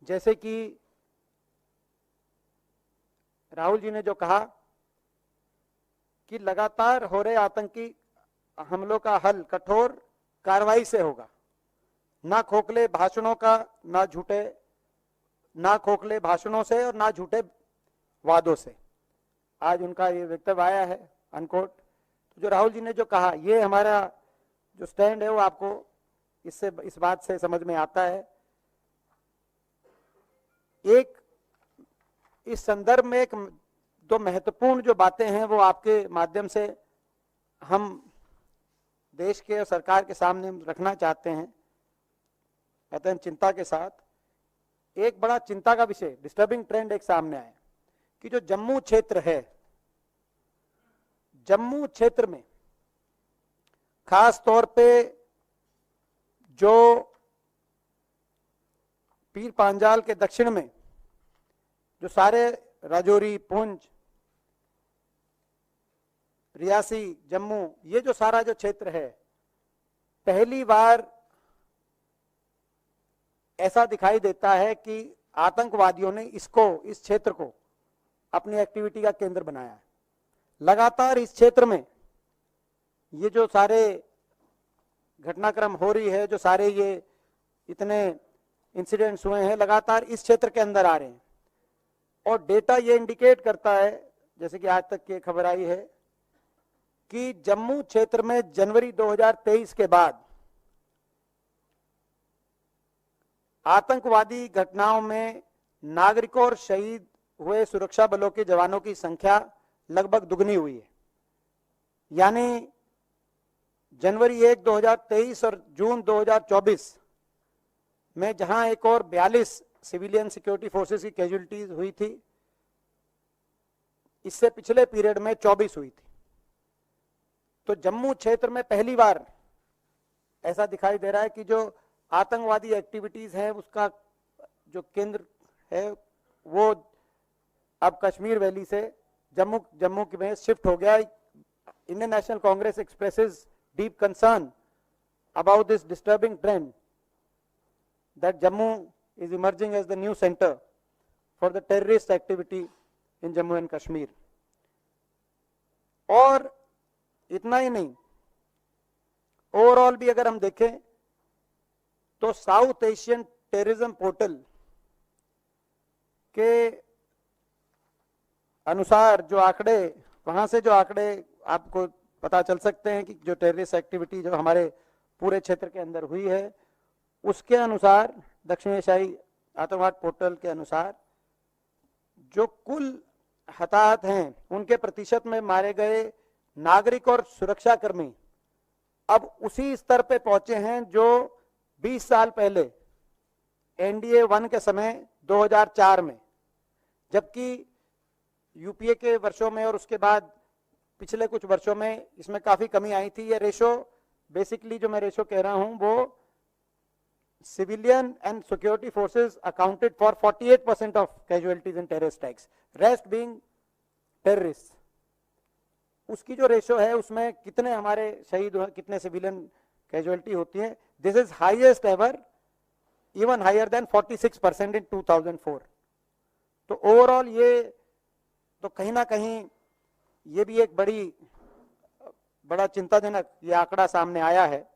जैसे कि राहुल जी ने जो कहा कि लगातार हो रहे आतंकी हमलों का हल कठोर कार्रवाई से होगा, ना खोखले भाषणों का, ना खोखले भाषणों से और ना झूठे वादों से। आज उनका ये वक्तव्य आया है अनकोट। तो जो राहुल जी ने जो कहा, ये हमारा जो स्टैंड है वो आपको इससे इस बात से समझ में आता है। एक इस संदर्भ में एक दो महत्वपूर्ण जो बातें हैं वो आपके माध्यम से हम देश के और सरकार के सामने रखना चाहते हैं अत्यंत चिंता के साथ। एक बड़ा चिंता का विषय, डिस्टर्बिंग ट्रेंड एक सामने आया कि जो जम्मू क्षेत्र है, जम्मू क्षेत्र में खास तौर पे जो पीर पांजाल के दक्षिण में जो सारे राजौरी, पुंछ, रियासी, जम्मू, ये जो सारा जो क्षेत्र है, पहली बार ऐसा दिखाई देता है कि आतंकवादियों ने इस क्षेत्र को अपनी एक्टिविटी का केंद्र बनाया है। लगातार इस क्षेत्र में ये जो सारे घटनाक्रम हो रही है, जो सारे ये इतने इंसिडेंट्स हुए हैं, लगातार इस क्षेत्र के अंदर आ रहे हैं। और डेटा ये इंडिकेट करता है, जैसे कि आज तक की खबर आई है, कि जम्मू क्षेत्र में जनवरी 2023 के बाद आतंकवादी घटनाओं में नागरिकों और शहीद हुए सुरक्षा बलों के जवानों की संख्या लगभग दुगनी हुई है। यानी जनवरी 1, 2023 और जून 2024 में जहां एक और 42 सिविलियन सिक्योरिटी फोर्सेस की कैजुअलिटीज हुई थी, इससे पिछले पीरियड में 24 हुई थी। तो जम्मू क्षेत्र में पहली बार ऐसा दिखाई दे रहा है कि जो आतंकवादी एक्टिविटीज है उसका जो केंद्र है वो अब कश्मीर वैली से जम्मू में शिफ्ट हो गया। Indian national Congress expresses deep concern about this disturbing trend that Jammu is emerging as the new center for the terrorist activity in Jammu and Kashmir. और इतना ही नहीं, ओवरऑल भी अगर हम देखें तो साउथ एशियन टेररिज्म पोर्टल के अनुसार जो आंकड़े, वहां से जो आंकड़े आपको पता चल सकते हैं कि जो टेररिस्ट एक्टिविटी जो हमारे पूरे क्षेत्र के अंदर हुई है, उसके अनुसार दक्षिण एशियाई आतंकवाद पोर्टल के अनुसार जो कुल हताहत हैं उनके प्रतिशत में मारे गए नागरिक और सुरक्षाकर्मी अब उसी स्तर पे पहुंचे हैं जो 20 साल पहले एनडीए 1 के समय 2004 में, जबकि यूपीए के वर्षों में और उसके बाद पिछले कुछ वर्षों में इसमें काफी कमी आई थी। ये रेशो बेसिकली जो मैं रेशो कह रहा हूं वो civilian and security forces accounted for 48% of casualties in terrorist attacks, rest being terrorists. उसकी जो रेशो है उसमें कितने हमारे शहीद हुए, कितने सिविलियन कैजुअलिटी होती है, this is highest ever, even higher than 46% in 2004। तो ओवरऑल ये तो कहीं ना कहीं ये भी एक बड़ा चिंताजनक ये आंकड़ा सामने आया है।